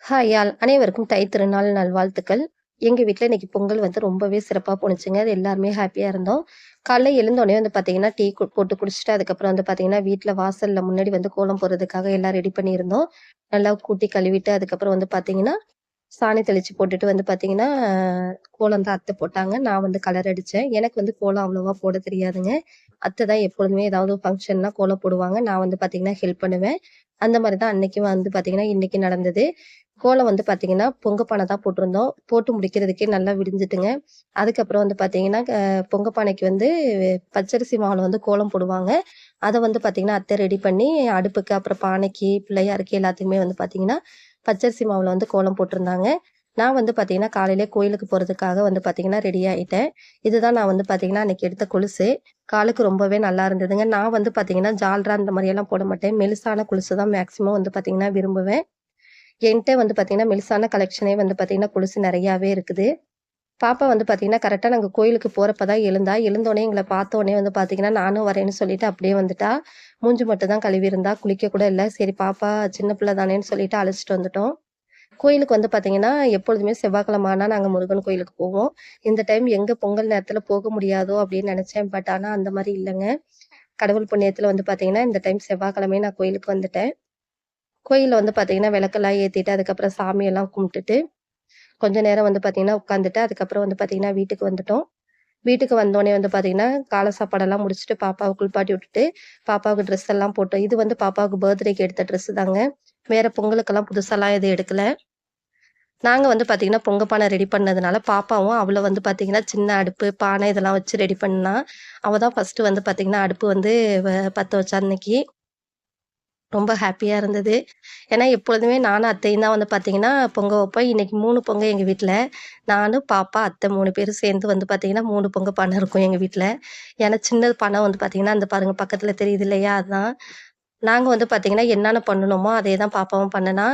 Hi all அனைவருக்கும் தை திருநாள் நல்வாழ்த்துக்கள். எங்க வீட்ல இன்னைக்கு பொங்கல் வந்து ரொம்பவே சிறப்பா போணுச்சுங்க. அது எல்லாருமே ஹேப்பியா இருந்தோம். காலைல எழுந்தோனே வந்து பார்த்தீங்கன்னா, டீ போட்டு குடிச்சுட்டு, அதுக்கப்புறம் வந்து பார்த்தீங்கன்னா, வீட்ல வாசல்ல முன்னாடி வந்து கோலம் போடுறதுக்காக எல்லாம் ரெடி பண்ணியிருந்தோம். நல்லா கூட்டி கழுவிட்டு, அதுக்கப்புறம் வந்து பார்த்தீங்கன்னா, சாணி தெளிச்சு போட்டுட்டு வந்து பார்த்தீங்கன்னா, கோலம் தான் அத்தை போட்டாங்க. நான் வந்து கலர் அடிச்சேன். எனக்கு வந்து கோலம் அவ்வளவா போட தெரியாதுங்க. அத்தை தான் எப்பொழுதுமே ஏதாவது ஃபங்ஷன்னா கோலம் போடுவாங்க. நான் வந்து பார்த்தீங்கன்னா, ஹெல்ப் பண்ணுவேன். அந்த மாரி தான் அன்னைக்கும் வந்து பார்த்தீங்கன்னா, இன்னைக்கு நடந்தது. கோலம் வந்து பார்த்தீங்கன்னா, பொங்க பானை தான் போட்டிருந்தோம். போட்டு முடிக்கிறதுக்கே நல்லா விடிஞ்சுட்டுங்க. அதுக்கப்புறம் வந்து பார்த்தீங்கன்னா, பொங்க பானைக்கு வந்து பச்சரிசி மாவுல வந்து கோலம் போடுவாங்க. அத வந்து பார்த்தீங்கன்னா, அத்தை ரெடி பண்ணி அடுப்புக்கு, அப்புறம் பானைக்கு, பிள்ளையாருக்கு எல்லாத்துக்குமே வந்து பார்த்தீங்கன்னா, பச்சரிசி மாவுல வந்து கோலம் போட்டிருந்தாங்க. நான் வந்து பார்த்தீங்கன்னா, காலையிலே கோயிலுக்கு போறதுக்காக வந்து பார்த்தீங்கன்னா, ரெடி ஆயிட்டேன். இதுதான் நான் வந்து பார்த்தீங்கன்னா, அன்னைக்கு எடுத்த கொலுசு. காலுக்கு ரொம்பவே நல்லா இருந்ததுங்க. நான் வந்து பார்த்தீங்கன்னா, ஜால்ரா அந்த மாரியெல்லாம் போட மாட்டேன். மெலிசான கொலுசு தான் மேக்ஸிமம் வந்து பார்த்தீங்கன்னா விரும்புவேன். என்ட்ட வந்து பார்த்தீங்கன்னா, மெலிசான கலெக்ஷனே வந்து பார்த்தீங்கன்னா, கொலுசு நெறையாவே இருக்குது. பாப்பா வந்து பார்த்தீங்கன்னா, கரெக்ட்டா நாங்க கோயிலுக்கு போறப்ப தான் எழுந்தா. எழுந்தோனே எங்கள பார்த்தோனே வந்து பார்த்தீங்கன்னா, நானும் வரேன்னு சொல்லிட்டு அப்படியே வந்துட்டா. மூஞ்சி மட்டும் தான் கழுவியிருந்தா. குளிக்க கூட இல்ல. சரி பாப்பா சின்ன பிள்ளை தானேன்னு சொல்லிட்டு அழைச்சுட்டு வந்துட்டோம். கோயிலுக்கு வந்து பார்த்தீங்கன்னா, எப்பொழுதுமே செவ்வாய்க்கிழம ஆனா நாங்க முருகன் கோயிலுக்கு போவோம். இந்த டைம் எங்க பொங்கல் நேரத்துல போக முடியாதோ அப்படின்னு நெனச்சேன். பட் ஆனா அந்த மாரி இல்லங்க. கடவுள் புண்ணியத்துல வந்து பார்த்தீங்கன்னா, இந்த டைம் செவ்வாய்க்கிழமையே நான் கோயிலுக்கு வந்துட்டேன். கோயில்ல வந்து பார்த்தீங்கன்னா, விளக்கெல்லாம் ஏத்திட்டு, அதுக்கப்புறம் சாமியெல்லாம் கும்பிட்டுட்டு, கொஞ்ச நேரம் வந்து பார்த்தீங்கன்னா உட்காந்துட்டு, அதுக்கப்புறம் வந்து பார்த்தீங்கன்னா வீட்டுக்கு வந்துட்டோம். வீட்டுக்கு வந்தோனே வந்து பார்த்தீங்கன்னா, காலை சாப்பாடெல்லாம் முடிச்சுட்டு, பாப்பாவ குளிப்பாட்டி விட்டுட்டு, பாப்பாவுக்கு ட்ரெஸ் எல்லாம் போட்டோம். இது வந்து பாப்பாவுக்கு பர்த்டேக்கு எடுத்த ட்ரெஸ் தாங்க. வேற பொங்கலுக்கெல்லாம் புதுசாலாம் எதுவும் எடுக்கல. நாங்க வந்து பார்த்தீங்கன்னா, பொங்க பானை ரெடி பண்ணதுனால, பாப்பாவும் அவள வந்து பார்த்தீங்கன்னா, சின்ன அடுப்பு, பானை இதெல்லாம் வச்சு ரெடி பண்ணா. அவ தான் ஃபர்ஸ்ட்டு வந்து பார்த்தீங்கன்னா, அடுப்பு வந்து பத்த வச்சா அன்னைக்கு. ரொம்ப ஹேப்பியா இருந்தது. ஏன்னா, எப்பொழுதுமே நானும் அத்தையும் தான் வந்து பார்த்தீங்கன்னா, பொங்க வைப்போம். இன்னைக்கு 3 பொங்க எங்க வீட்ல. நானு, பாப்பா, அத்தை 3 பேரும் சேர்ந்து வந்து பார்த்தீங்கன்னா, 3 பொங்க பானை இருக்கும் எங்க வீட்ல. ஏன்னா, சின்ன பானை வந்து பார்த்தீங்கன்னா, அந்த பாருங்க பக்கத்துல தெரியுது இல்லையா? அதான். நாங்க வந்து பார்த்தீங்கன்னா, என்னென்ன பண்ணணுமோ, அதே தான் பாப்பாவும் பண்ணுனா.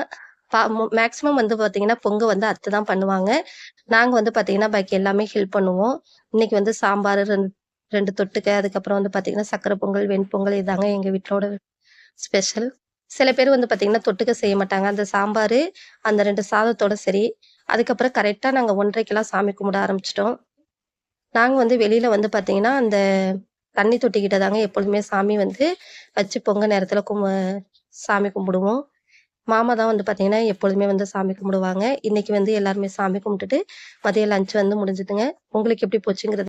மேக்ஸிமம் வந்து பார்த்தீங்கன்னா, பொங்க வந்து அத்தை தான் பண்ணுவாங்க. நாங்க வந்து பார்த்தீங்கன்னா, பாக்கி எல்லாமே ஹெல்ப் பண்ணுவோம். இன்னைக்கு வந்து சாம்பார் 2 தொட்டுக்க, அதுக்கப்புறம் வந்து பார்த்தீங்கன்னா, சர்க்கரை பொங்கல், வெண்பொங்கல் இதாங்க எங்க வீட்டோட ஸ்பெஷல். சில பேர் வந்து பார்த்தீங்கன்னா, தொட்டுக்க செய்ய மாட்டாங்க. அந்த சாம்பாரு, அந்த 2 சாதத்தோட சரி. அதுக்கப்புறம் கரெக்ட்டா நாங்க 1:30க்கெல்லாம் சாமி கும்பிட ஆரம்பிச்சுட்டோம். நாங்க வந்து வெளியில வந்து பார்த்தீங்கன்னா, அந்த தண்ணி தொட்டிக்கிட்ட தாங்க எப்பொழுதுமே சாமி வந்து வச்சு பொங்க நேரத்தில சாமி கும்பிடுவோம். மாமா தான் வந்து பார்த்தீங்கன்னா, எப்பொழுதுமே வந்து சாமி கும்பிடுவாங்க. இன்னைக்கு வந்து எல்லாருமே சாமி கும்பிட்டுட்டு, மதியம் லஞ்ச் வந்து முடிஞ்சுதுங்க. உங்களுக்கு எப்படி போச்சுங்கிறது